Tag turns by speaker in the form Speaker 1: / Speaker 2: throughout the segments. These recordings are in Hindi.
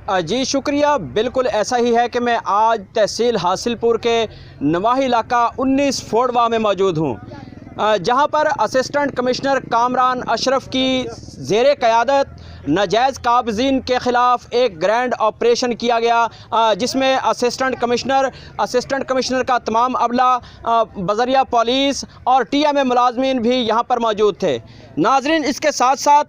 Speaker 1: जी शुक्रिया। बिल्कुल ऐसा ही है कि मैं आज तहसील हासिलपुर के नवाही इलाका 19 फोड़वा में मौजूद हूँ, जहाँ पर असिस्टेंट कमिश्नर कामरान अशरफ की ज़ेरे क़यादत नाजायज़ काबज़ीन के ख़िलाफ़ एक ग्रैंड ऑपरेशन किया गया, जिसमें असिस्टेंट कमिश्नर का तमाम अमला बज़रिया पुलिस और TMA मुलाजमीन भी यहाँ पर मौजूद थे। नाज़रीन, इसके साथ साथ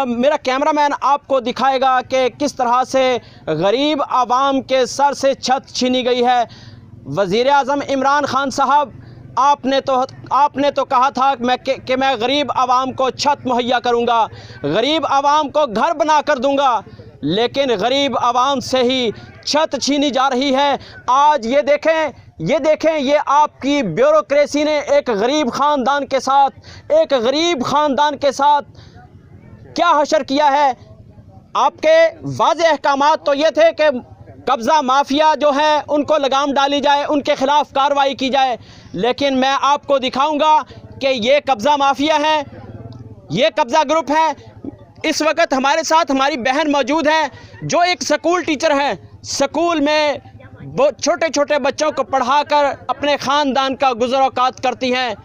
Speaker 1: मेरा कैमरामैन आपको दिखाएगा कि किस तरह से गरीब आवाम के सर से छत छीनी गई है। वज़ीर आज़म इमरान खान साहब, आपने तो कहा था कि मैं गरीब आवाम को छत मुहैया करूँगा, गरीब आवाम को घर बना कर दूँगा, लेकिन गरीब आवाम से ही छत छीनी जा रही है। आज ये देखें ये आपकी ब्यूरोक्रेसी ने एक गरीब ख़ानदान के साथ क्या हशर किया है। आपके वाज़ेह अहकामात तो ये थे कि कब्ज़ा माफिया जो है उनको लगाम डाली जाए, उनके ख़िलाफ़ कार्रवाई की जाए, लेकिन मैं आपको दिखाऊंगा कि ये कब्ज़ा माफिया हैं, ये कब्ज़ा ग्रुप है। इस वक्त हमारे साथ हमारी बहन मौजूद है जो एक स्कूल टीचर हैं। स्कूल में बहुत छोटे छोटे बच्चों को पढ़ाकर अपने ख़ानदान का गुज़र औक़ात करती हैं।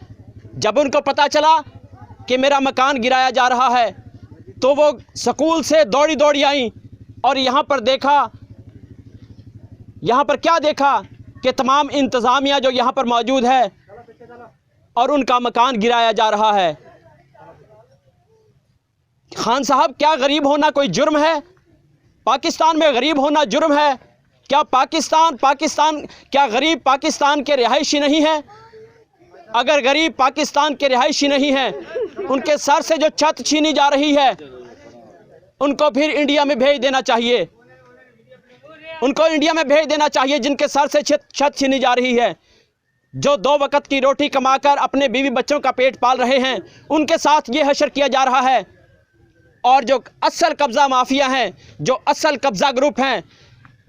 Speaker 1: जब उनको पता चला कि मेरा मकान गिराया जा रहा है तो वो स्कूल से दौड़ी दौड़ी आई और यहाँ पर क्या देखा कि तमाम इंतज़ामिया जो यहाँ पर मौजूद है और उनका मकान गिराया जा रहा है। खान साहब, क्या गरीब होना कोई जुर्म है? पाकिस्तान में गरीब होना जुर्म है क्या? क्या गरीब पाकिस्तान के रिहायशी नहीं है? अगर गरीब पाकिस्तान के रिहायशी नहीं है, उनके सर से जो छत छीनी जा रही है, उनको फिर इंडिया में भेज देना चाहिए। जिनके सर से छत छीनी जा रही है, जो 2 वक्त की रोटी कमाकर अपने बीवी बच्चों का पेट पाल रहे हैं, उनके साथ ये हशर किया जा रहा है। और जो असल कब्ज़ा माफिया हैं, जो असल कब्ज़ा ग्रुप हैं,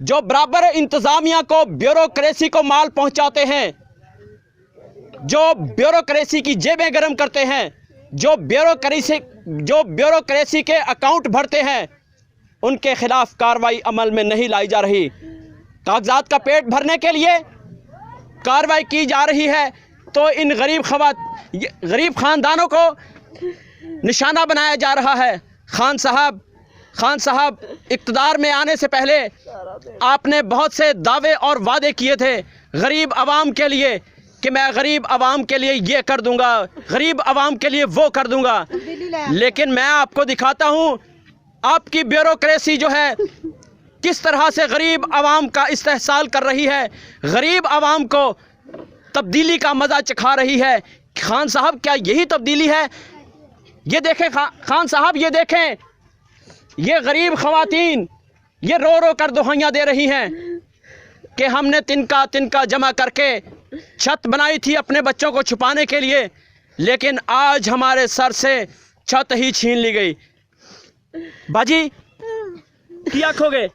Speaker 1: जो बराबर इंतज़ामिया को, ब्यूरोक्रेसी को माल पहुंचाते हैं, जो ब्यूरोक्रेसी की जेबें गर्म करते हैं, जो ब्यूरोक्रेसी के अकाउंट भरते हैं, उनके ख़िलाफ़ कार्रवाई अमल में नहीं लाई जा रही। कागजात का पेट भरने के लिए कार्रवाई की जा रही है तो इन गरीब ख़ानदानों को निशाना बनाया जा रहा है। खान साहब इक़्तिदार में आने से पहले आपने बहुत से दावे और वादे किए थे गरीब आवाम के लिए कि मैं गरीब आवाम के लिए ये कर दूंगा, गरीब आवाम के लिए वो कर दूंगा, लेकिन मैं आपको दिखाता हूँ आपकी ब्यूरोक्रेसी जो है किस तरह से गरीब आवाम का इस्तेहसाल कर रही है, गरीब आवाम को तब्दीली का मज़ा चखा रही है। खान साहब, क्या यही तब्दीली है? ये देखें खान साहब, ये देखें, ये गरीब ख़वातीन ये रो रो कर दुहाइयाँ दे रही हैं कि हमने तिनका जमा करके छत बनाई थी अपने बच्चों को छुपाने के लिए, लेकिन आज हमारे सर से छत ही छीन ली गई। बाजी की आखोगे?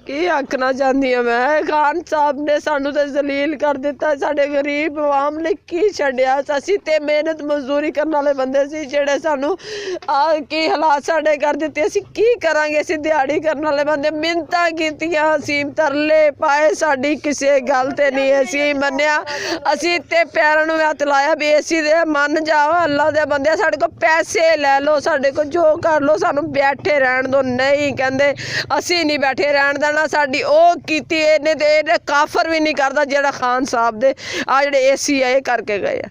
Speaker 2: की आखना चाहती है मैं, खान साहब ने सानू तो जलील कर दिता। साडे गरीब आवाम ने की छड्या? असी ते मेहनत मजदूरी करने वाले बंदे सी, जेड़े सानू की हालात साडे कर दिते। असी की करांगे? असी दिहाड़ी करने वाले बंदे, मिन्नतां कीतियां, असी तरले पाए, साडी किसे गल ते नहीं असी मन्निया। असी ते पैरां नूं हत्थ लाया भी असी दे मन जाओ, अल्लाह दे बंदे साडे को पैसे ले लो, साडे को जो कर लो, सानू बैठे रहन दो। नहीं कहंदे असी नहीं बैठे रहन देना। साडी ओ कीती इहने ते काफर भी नहीं करदा जेड़ा खान साहब दे आ जेड़े AC है करके गए।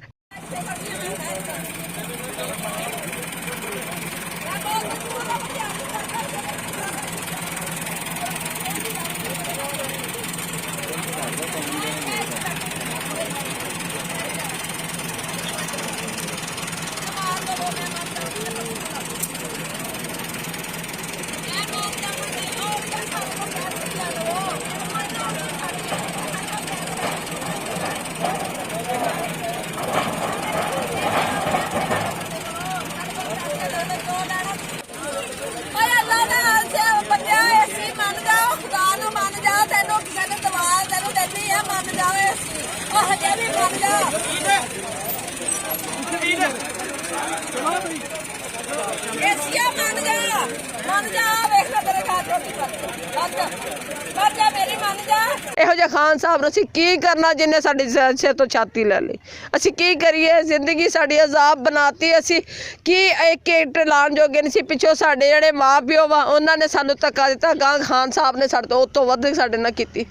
Speaker 2: ਇਹੋ ਜਿਹੇ ਖਾਨ ਸਾਹਿਬ ਨੂੰ ਅਸੀਂ ਕੀ ਕਰਨਾ ਜਿੰਨੇ ਸਾਡੀ ਸਿਰ ਤੋਂ ਛਾਤੀ ਲੈ ਲਈ। ਅਸੀਂ ਕੀ ਕਰੀਏ? ਜ਼ਿੰਦਗੀ ਸਾਡੀ ਅਜ਼ਾਬ ਬਣਾਤੀ। ਅਸੀਂ ਕੀ ਇੱਕ ਇੱਟ ਲਾਉਣ ਜੋਗੇ ਨਹੀਂ ਸੀ। ਪਿੱਛੋਂ ਸਾਡੇ ਜਿਹੜੇ ਮਾਂ ਪਿਓ ਵਾ ਉਹਨਾਂ ਨੇ ਸਾਨੂੰ ਧੱਕਾ ਦਿੱਤਾ। ਗਾਂ ਖਾਨ ਸਾਹਿਬ ਨੇ ਸਾਡੇ ਤੋਂ ਉਹ ਤੋਂ ਵੱਧ ਸਾਡੇ ਨਾਲ ਕੀਤੀ।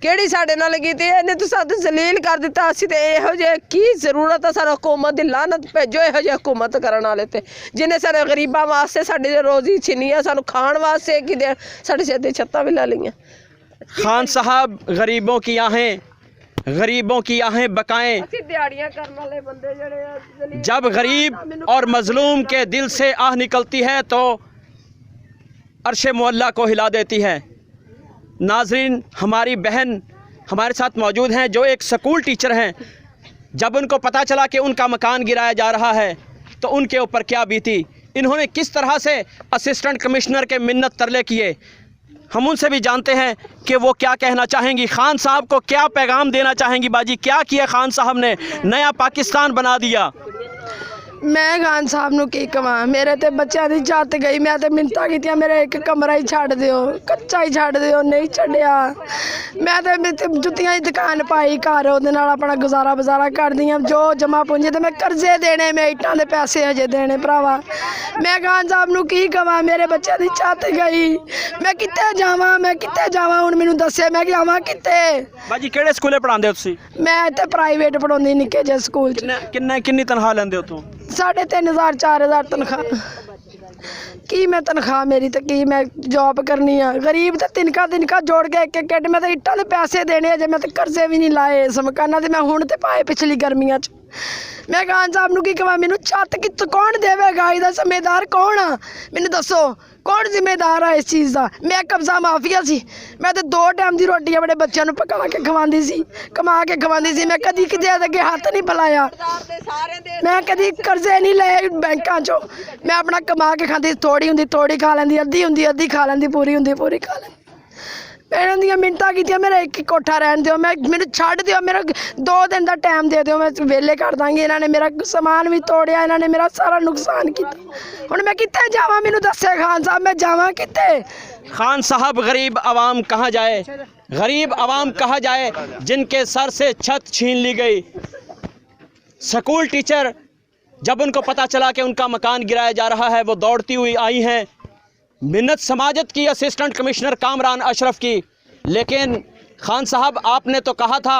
Speaker 2: ਕਿਹੜੀ ਸਾਡੇ ਨਾਲ ਕੀਤੀ? ਇਹਨੇ ਤਾਂ ਸਾਨੂੰ ਜ਼ਲੀਲ ਕਰ ਦਿੱਤਾ। ਅਸੀਂ ਤੇ ਇਹੋ ਜਿਹੇ ਕੀ ਜ਼ਰੂਰਤ ਆ? ਸਾਨੂੰ ਹੁਕੂਮਤ ਦੀ ਲਾਨਤ ਭੇਜੋ ਇਹੋ ਜਿਹੀ ਹੁਕੂਮਤ ਕਰਨ ਵਾਲੇ ਤੇ, ਜਿਹਨੇ ਸਾਡੇ ਗਰੀਬਾਂ ਵਾਸਤੇ ਸਾਡੀ ਰੋਜ਼ੀ ਛੀਨੀ ਆ, ਸਾਨੂੰ ਖਾਣ ਵਾਸਤੇ ਕਿ ਸਾਡੇ ਸਿਰ दी छत्तां भी ले लियां।
Speaker 1: खान साहब गरीबों की आहें बकाएं। जब गरीब और मजलूम के दिल से आह निकलती है तो अर्शे मोहल्ला को हिला देती है। नाजरीन, हमारी बहन हमारे साथ मौजूद हैं जो एक स्कूल टीचर हैं। जब उनको पता चला कि उनका मकान गिराया जा रहा है तो उनके ऊपर क्या बीती, इन्होंने किस तरह से असिस्टेंट कमिश्नर के मिन्नत तरले किए। हम उनसे भी जानते हैं कि वो क्या कहना चाहेंगी, खान साहब को क्या पैगाम देना चाहेंगी। बाजी, क्या किया खान साहब ने? नया पाकिस्तान बना दिया।
Speaker 3: मैं खान साहब ਨੂੰ ਕੀ ਕਵਾਂ? ਮੇਰੇ ਤੇ ਬੱਚਿਆਂ ਦੀ ਛੱਤ ਗਈ। ਮੈਂ ਤੇ ਮਿੰਨਤਾਂ ਕੀਤੀਆਂ ਮੇਰੇ ਇੱਕ ਕਮਰਾ ਹੀ ਛੱਡ ਦਿਓ, ਕੱਚਾ ਹੀ ਛੱਡ ਦਿਓ, ਨਹੀਂ ਛੱਡਿਆ। ਮੈਂ ਤੇ ਜੁੱਤੀਆਂ ਦੀ ਦੁਕਾਨ ਪਾਈ ਘਰ, ਉਹਦੇ ਨਾਲ ਆਪਣਾ ਗੁਜ਼ਾਰਾ ਬਜ਼ਾਰਾ ਕਰਦੀ ਹਾਂ। ਜੋ ਜਮਾ ਪੂੰਜੀ ਤੇ ਮੈਂ ਕਰਜ਼ੇ ਦੇਣੇ, ਮੈਂ ਇੱਟਾਂ ਦੇ ਪੈਸੇ ਹਜੇ ਦੇਣੇ। ਭਰਾਵਾ, ਮੈਂ ਖਾਨ ਸਾਹਿਬ ਨੂੰ ਕੀ ਕਵਾਂ? ਮੇਰੇ ਬੱਚਿਆਂ ਦੀ ਛੱਤ ਗਈ, ਮੈਂ ਕਿੱਥੇ ਜਾਵਾਂ? ਮੈਂ ਕਿੱਥੇ ਜਾਵਾਂ? ਹੁਣ ਮੈਨੂੰ ਦੱਸੇ ਮੈਂ ਜਾਵਾਂ ਕਿੱਥੇ?
Speaker 1: ਬਾਜੀ, ਕਿਹੜੇ ਸਕੂਲੇ ਪੜਾਉਂਦੇ ਹੋ ਤੁਸੀਂ?
Speaker 3: ਮੈਂ ਇੱਥੇ ਪ੍ਰਾਈਵੇਟ ਪੜਾਉਂਦੀ ਨਿੱਕੇ ਜਿਹੇ ਸਕੂਲ 'ਚ।
Speaker 1: ਕਿੰਨੀ ਤਨਖਾਹ ਲੈਂਦੇ ਹੋ ਤੂੰ?
Speaker 3: 3,500 4,000 ਤਨਖਾਹ। ਕੀ ਮੈਂ ਤਨਖਾਹ ਮੇਰੀ ਤੇ ਕੀ ਮੈਂ ਜੌਬ ਕਰਨੀ ਆ? ਗਰੀਬ ਤੇ ਤਿਨਕਾ ਜੋੜ ਕੇ ਇੱਕ ਇੱਕ ਮੈਂ ਤਾਂ ਇੱਟਾਂ ਦੇ ਪੈਸੇ ਦੇਣੇ ਅਜੇ, ਮੈਂ ਤਾਂ ਕਰਜ਼ੇ ਵੀ ਨਹੀਂ ਲਾਏ ਇਸ ਮਕਾਨਾਂ ਦੇ। ਮੈਂ ਹੁਣ ਤੇ ਪਾਏ ਪਿਛਲੀ ਗਰਮੀਆਂ 'ਚ। ਮੈਂ ਖਾਨ ਸਾਹਿਬ ਨੂੰ ਕੀ ਕਹਾਂ? ਮੈਨੂੰ ਛੱਤ ਕਿੱਥੋਂ ਕੌਣ ਦੇਵੇਗਾ? ਇਹਦਾ ਜ਼ਿੰਮੇਦਾਰ ਕੌਣ ਆ? ਮੈਨੂੰ ਦੱਸੋ, ਕੌਣ ਜ਼ਿੰਮੇਦਾਰ ਆ ਇਸ ਚੀਜ਼ ਦਾ? ਮੈਂ ਕਬਜ਼ਾ ਮਾਫੀਆ ਸੀ। ਮੈਂ ਤਾਂ 2 ਟਾਈਮ ਦੀ ਰੋਟੀ ਆਪਣੇ ਬੱਚਿਆਂ ਨੂੰ ਪਕਾ ਕੇ ਖਵਾਉਂਦੀ ਸੀ, ਕਮਾ ਕੇ ਖਵਾਉਂਦੀ ਸੀ। ਮੈਂ ਕਦੀ ਕਿਤੇ ਅੱਗੇ ਹੱਥ ਨਹੀਂ ਫੈਲਾਇਆ। ਮੈਂ ਕਦੀ ਕਰਜ਼ੇ ਨਹੀਂ ਲਏ ਬੈਂਕਾਂ 'ਚੋਂ। ਮੈਂ ਆਪਣਾ ਕਮਾ ਕੇ ਖਾਂਦੀ। ਥੋੜੀ ਹੁੰਦੀ ਥੋੜੀ ਖਾ ਲੈਂਦੀ, ਅੱਧੀ ਹੁੰਦੀ ਅੱਧੀ ਖਾ ਲੈਂਦੀ, ਪੂਰੀ ਹੁੰਦੀ ਪੂਰੀ ਖਾ ਲੈਂਦੀ। ਇਹਨਾਂ ਦੀਆਂ ਮਿੰਟਾਂ ਕੀਤੀਆਂ ਮੇਰਾ ਇੱਕ ਕੋਠਾ ਰਹਿਣ ਦਿਓ, ਮੈਨੂੰ ਛੱਡ ਦਿਓ, ਮੇਰਾ 2 ਦਿਨ ਦਾ ਟਾਈਮ ਦੇ ਦਿਓ, ਮੈਂ ਵਿਹਲੇ ਕਰ ਦਾਂਗੀ। ਇਹਨਾਂ ਨੇ ਮੇਰਾ ਸਮਾਨ ਵੀ ਤੋੜਿਆ, ਇਹਨਾਂ ਨੇ ਮੇਰਾ ਸਾਰਾ ਨੁਕਸਾਨ ਕੀਤਾ। ਹੁਣ ਮੈਂ ਕਿੱਥੇ ਜਾਵਾਂ? ਮੈਨੂੰ ਦੱਸੇ ਖਾਨ ਸਾਹਿਬ, ਮੈਂ ਜਾਵਾਂ ਕਿੱਥੇ?
Speaker 1: खान साहब, गरीब आवाम कहाँ जाए? गरीब आवाम कहाँ जाए जिनके सर से छत छीन ली गई? स्कूल टीचर, जब उनको पता चला कि उनका मकान गिराया जा रहा है, वो दौड़ती हुई आई हैं। मिन्नत समाजत की असिस्टेंट कमिश्नर कामरान अशरफ की, लेकिन खान साहब आपने तो कहा था,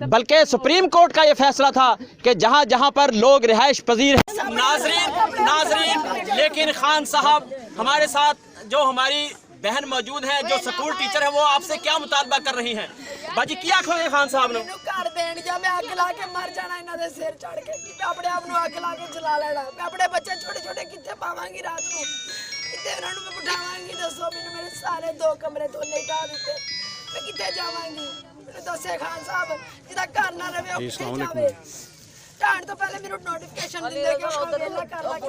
Speaker 1: बल्कि सुप्रीम कोर्ट का ये फैसला था कि जहाँ जहाँ पर लोग रिहाइश पजीर हैं। नाजरीन, लेकिन खान साहब हमारे साथ जो हमारी बहन मौजूद है जो स्कूल टीचर है, वो आपसे क्या मुतालबा कर रही हैं? बाजी, क्या खोगे खान साहब ने?
Speaker 3: घर देन जा, मैं अग ला के मर जाना इन्हां दे सिर चढ़ के। मैं अपने आप ਨੂੰ ਅੱਗ ਲਾ ਕੇ ਜਲਾ ਲੈਣਾ। ਮੈਂ ਆਪਣੇ ਬੱਚੇ ਛੋਟੇ ਛੋਟੇ ਕਿੱਥੇ ਪਾਵਾਂਗੀ ਰਾਤ ਨੂੰ? ਕਿੱਥੇ ਉਹਨਾਂ ਨੂੰ ਮੈਂ ਬਿਠਾਵਾਂਗੀ? ਦੱਸੋ ਮੈਨੂੰ। ਮੇਰੇ ਸਾਰੇ 2 ਕਮਰੇ ਤੋਂ ਨਹੀਂ ਢਾ ਦਿੱਤੇ, ਮੈਂ ਕਿੱਥੇ ਜਾਵਾਂਗੀ? ਮੈਨੂੰ ਦੱਸੇ ਖਾਨ ਸਾਹਿਬ, ਜਿਹਦਾ ਘਰ ਨਾ ਰਵੇ ਉਹ ਕਿੱਥੇ ਜਾਵੇ? ਢਾਣ ਤੋਂ ਪਹਿਲੇ ਮੈਨੂੰ ਨੋਟੀਫਿਕੇਸ਼ਨ ਦਿੰਦੇ ਕਿ ਉਹ ਵੇਲਾ ਕਰ ਲਾ ਕੇ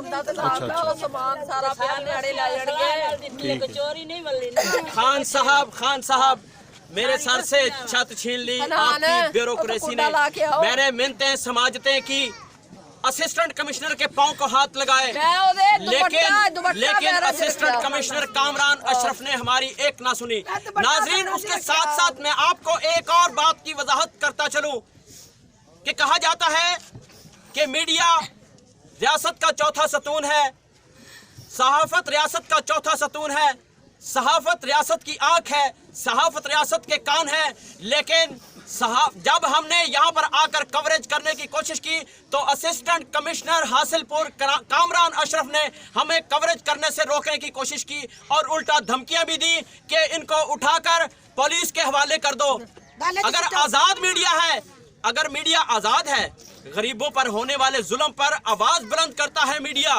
Speaker 2: ਉਹ ਸਮਾਨ ਸਾਰਾ ਪਿਆ ਨਿਆੜੇ ਲੈ ਜਾਣਗੇ। ਚੋਰੀ ਨਹੀਂ ਮਿਲਣੀ।
Speaker 1: खान साहब, मेरे सर से छत छीन ली आपकी ब्यूरोक्रेसी ने। मैंने मिन्नतें समाजतें की, असिस्टेंट कमिश्नर के पांव को हाथ लगाए, लेकिन असिस्टेंट कमिश्नर कामरान अशरफ ने हमारी एक ना सुनी। नाजरीन, उसके साथ साथ मैं आपको एक और बात की वजाहत करता चलूं कि कहा जाता है कि मीडिया रियासत का चौथा सतून है, सहाफत रियासत का चौथा सतून है, सहाफत रियासत की आंख है, सहाफत रियासत के कान है। लेकिन जब हमने यहाँ पर आकर कवरेज करने की कोशिश की तो असिस्टेंट कमिश्नर हासिलपुर कामरान अशरफ ने हमें कवरेज करने से रोकने की कोशिश की और उल्टा धमकियां भी दी कि इनको उठाकर पुलिस के हवाले कर दो। अगर आज़ाद मीडिया है, अगर मीडिया आज़ाद है, गरीबों पर होने वाले जुल्म पर आवाज बुलंद करता है मीडिया,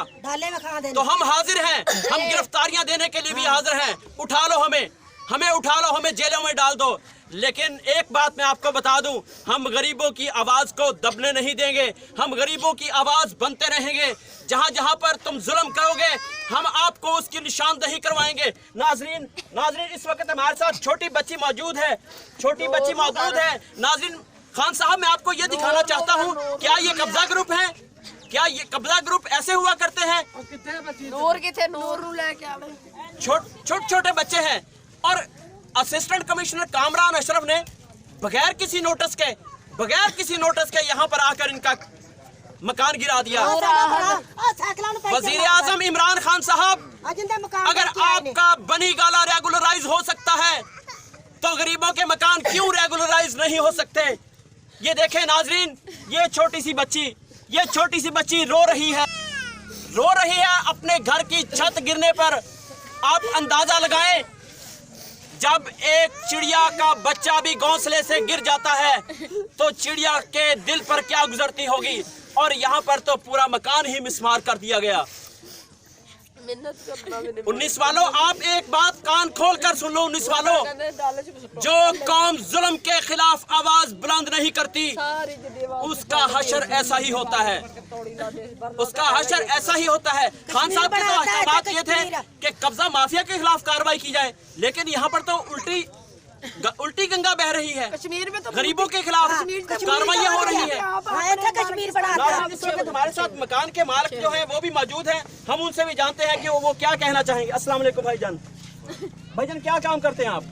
Speaker 1: तो हम हाजिर हैं। हम गिरफ्तारियां देने के लिए भी हाजिर हैं। उठा लो हमें उठा लो, हमें जेलों में डाल दो। लेकिन एक बात मैं आपको बता दूं, हम गरीबों की आवाज़ को दबने नहीं देंगे। हम गरीबों की आवाज़ बनते रहेंगे। जहां जहां पर तुम जुल्म करोगे, हम आपको उसकी निशानदही करवाएंगे। नाजरीन, इस वक्त हमारे साथ छोटी बच्ची मौजूद है। नाजरीन, खान साहब, मैं आपको ये दिखाना चाहता हूँ, क्या ये कब्जा ग्रुप है? क्या ये कब्जा ग्रुप ऐसे हुआ करते हैं? छोटे छोटे बच्चे हैं और असिस्टेंट कमिश्नर कामरान अशरफ ने बगैर किसी नोटिस के यहाँ पर आकर इनका मकान गिरा दिया। वजीर आजम इमरान खान साहब, अगर आपका बनी गाला रेगुलराइज हो सकता है तो गरीबों के मकान क्यों रेगुलराइज नहीं हो सकते? ये देखें नाजरीन, ये छोटी सी बच्ची रो रही है अपने घर की छत गिरने पर। आप अंदाजा लगाएं, जब एक चिड़िया का बच्चा भी घोंसले से गिर जाता है तो चिड़िया के दिल पर क्या गुजरती होगी। और यहाँ पर तो पूरा मकान ही मिसमार कर दिया गया। 19 वालों, आप एक बात कान खोल कर सुन लो। 19 वालों, जो कौम जुल्म के खिलाफ आवाज बुलंद नहीं करती उसका हशर ऐसा ही होता है। खान साहब के तो बात ये थे कि कब्जा माफिया के खिलाफ कार्रवाई की जाए, लेकिन यहाँ पर तो उल्टी गंगा बह रही है। कश्मीर में तो गरीबों के खिलाफ कार्रवाइयाँ हो रही है। हमारे साथ मकान के मालिक जो हैं वो भी मौजूद हैं, हम उनसे भी जानते हैं कि वो क्या कहना चाहेंगे। अस्सलाम वालेकुम भाईजान, क्या काम करते हैं आप?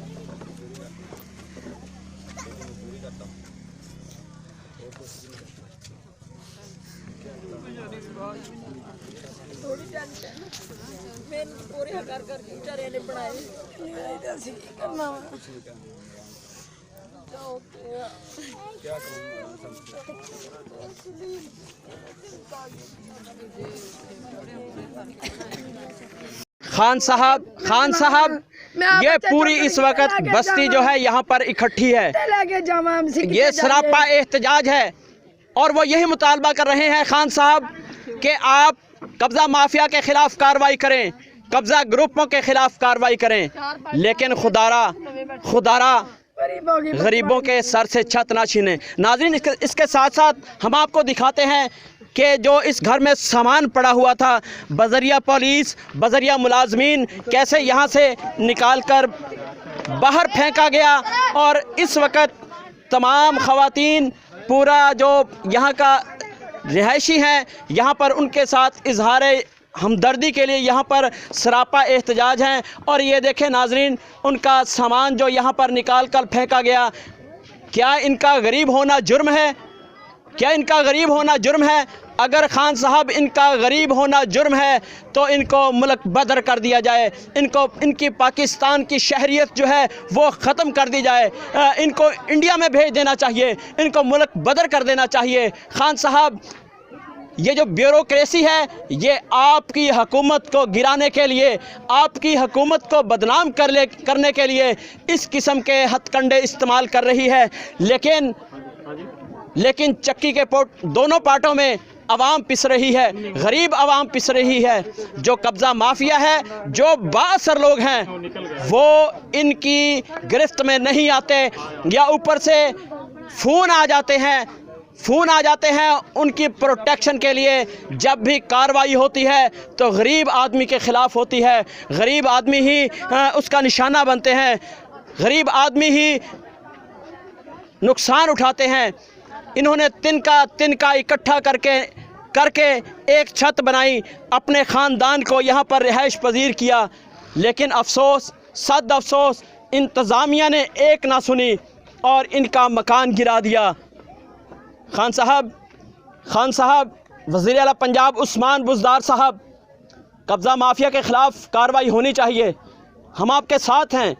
Speaker 1: खान साहब ये पूरी इस वक्त बस्ती जो है यहाँ पर इकट्ठी है, ये सरापा एहतजाज है और वो यही मुतालबा कर रहे हैं खान साहब कि आप कब्जा माफिया के खिलाफ कार्रवाई करें, कब्जा ग्रुपों के खिलाफ कार्रवाई करें, लेकिन खुदारा गरीबों के सर से छत ना छीने। नाज़रीन, इसके साथ साथ हम आपको दिखाते हैं कि जो इस घर में सामान पड़ा हुआ था, बजरिया पुलिस, बजरिया मुलाजमीन, कैसे यहाँ से निकाल कर बाहर फेंका गया। और इस वक्त तमाम ख़वातीन, पूरा जो यहाँ का रिहायशी हैं, यहाँ पर उनके साथ इजहार हमदर्दी के लिए यहाँ पर सरापा एहतजाज हैं। और ये देखें नाजरीन, उनका सामान जो यहाँ पर निकाल कर फेंका गया। क्या इनका गरीब होना जुर्म है? अगर खान साहब इनका गरीब होना जुर्म है तो इनको मुल्क बदर कर दिया जाए, इनकी पाकिस्तान की शहरियत जो है वो ख़त्म कर दी जाए, इनको इंडिया में भेज देना चाहिए, इनको मुल्क बदर कर देना चाहिए। खान साहब, ये जो ब्यूरोक्रेसी है ये आपकी हुकूमत को गिराने के लिए, आपकी हुकूमत को बदनाम करने के लिए इस किस्म के हथकंडे इस्तेमाल कर रही है। लेकिन चक्की के दोनों पार्टों में आवाम पिस रही है, गरीब आवाम पिस रही है। जो कब्ज़ा माफिया है, जो बाअसर लोग हैं, वो इनकी गिरफ्त में नहीं आते या ऊपर से फ़ोन आ जाते हैं उनकी प्रोटेक्शन के लिए। जब भी कार्रवाई होती है तो गरीब आदमी के ख़िलाफ़ होती है, गरीब आदमी ही उसका निशाना बनते हैं, गरीब आदमी ही नुकसान उठाते हैं। इन्होंने तिनका इकट्ठा करके एक छत बनाई, अपने ख़ानदान को यहाँ पर रिहाइश पजीर किया, लेकिन अफसोस, सद अफसोस, इंतज़ामिया ने एक ना सुनी और इनका मकान गिरा दिया। खान साहब, वज़ीर आला पंजाब उस्मान बुज़दार साहब, कब्ज़ा माफिया के ख़िलाफ़ कार्रवाई होनी चाहिए। हम आपके साथ हैं,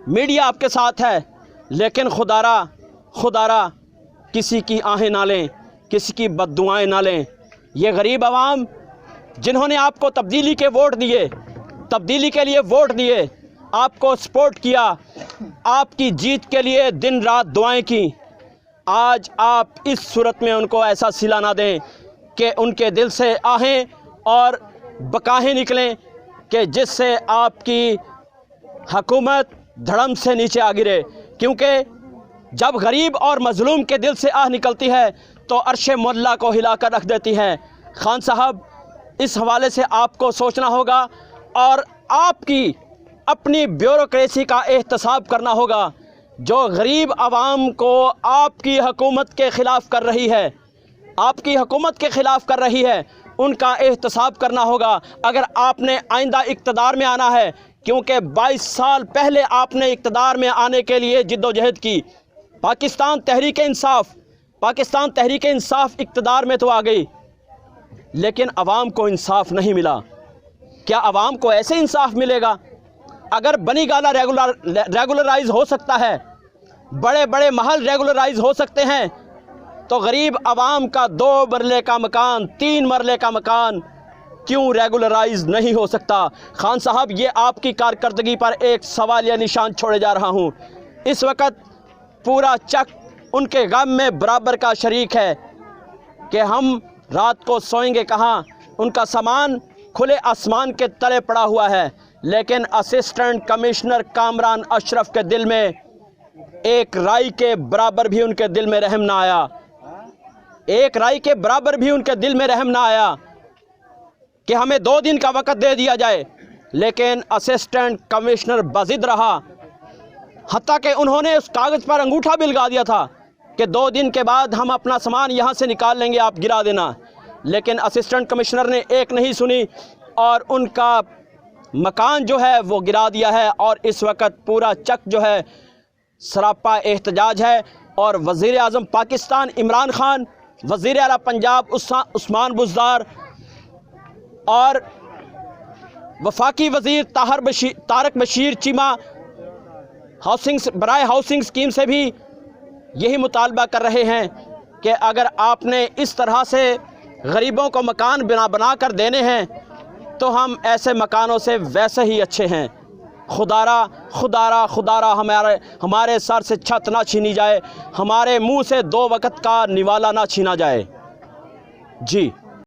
Speaker 1: मीडिया आपके साथ है, लेकिन खुदारा किसी की आहें ना लें, किसी की बद्दुआएं ना लें। ये गरीब आवाम जिन्होंने आपको तब्दीली के लिए वोट दिए, आपको सपोर्ट किया, आपकी जीत के लिए दिन रात दुआएं की, आज आप इस सूरत में उनको ऐसा सिला ना दें कि उनके दिल से आहें और बकाहें निकलें कि जिससे आपकी हुकूमत धड़म से नीचे आ गिरे। क्योंकि जब गरीब और मजलूम के दिल से आह निकलती है तो अर्शे मोल्ला को हिलाकर रख देती है। खान साहब, इस हवाले से आपको सोचना होगा और आपकी अपनी ब्यूरोक्रेसी का एहतसाब करना होगा। जो गरीब आवाम को आपकी हुकूमत के ख़िलाफ़ कर रही है, आपकी हुकूमत के ख़िलाफ़ कर रही है, उनका एहतसाब करना होगा। अगर आपने आइंदा इक़्तिदार में आना है, क्योंकि 22 साल पहले आपने इक़्तिदार में आने के लिए जिद्दोजहद की। पाकिस्तान तहरीक इंसाफ इक़्तिदार में तो आ गई, लेकिन अवाम को इंसाफ नहीं मिला। क्या अवाम को ऐसे इंसाफ मिलेगा? अगर बनी गाला रेगुलराइज हो सकता है, बड़े बड़े महल रेगुलराइज हो सकते हैं, तो गरीब अवाम का 2 मरले का मकान, 3 मरले का मकान क्यों रेगुलराइज नहीं हो सकता? खान साहब, ये आपकी कारकर्दगी पर एक सवालिया निशान छोड़े जा रहा हूँ। इस वक्त पूरा चक उनके गम में बराबर का शरीक है कि हम रात को सोएंगे कहाँ। उनका सामान खुले आसमान के तले पड़ा हुआ है, लेकिन असिस्टेंट कमिश्नर कामरान अशरफ के दिल में एक राई के बराबर भी उनके दिल में रहम ना आया। एक राई के बराबर भी उनके दिल में रहम ना आया कि हमें 2 दिन का वक़्त दे दिया जाए, लेकिन असिस्टेंट कमिश्नर बज़िद रहा। हत्ता कि उन्होंने उस कागज़ पर अंगूठा भी लगा दिया था कि 2 दिन के बाद हम अपना सामान यहाँ से निकाल लेंगे, आप गिरा देना। लेकिन असिस्टेंट कमिश्नर ने एक नहीं सुनी और उनका मकान जो है वो गिरा दिया है। और इस वक्त पूरा चक जो है सरापा एहतजाज है। और वज़ीर आज़म पाकिस्तान इमरान खान, वज़ीर आला पंजाब उस्मान बुज़दार और वफाकी वज़ीर तारक बशीर चीमा हाउसिंग स्कीम से भी यही मुतालबा कर रहे हैं कि अगर आपने इस तरह से गरीबों को मकान बना कर देने हैं, तो हम ऐसे मकानों से वैसे ही अच्छे हैं। खुदारा हमारे सर से छत ना छीनी जाए, हमारे मुंह से 2 वक़्त का निवाला ना छीना जाए। जी।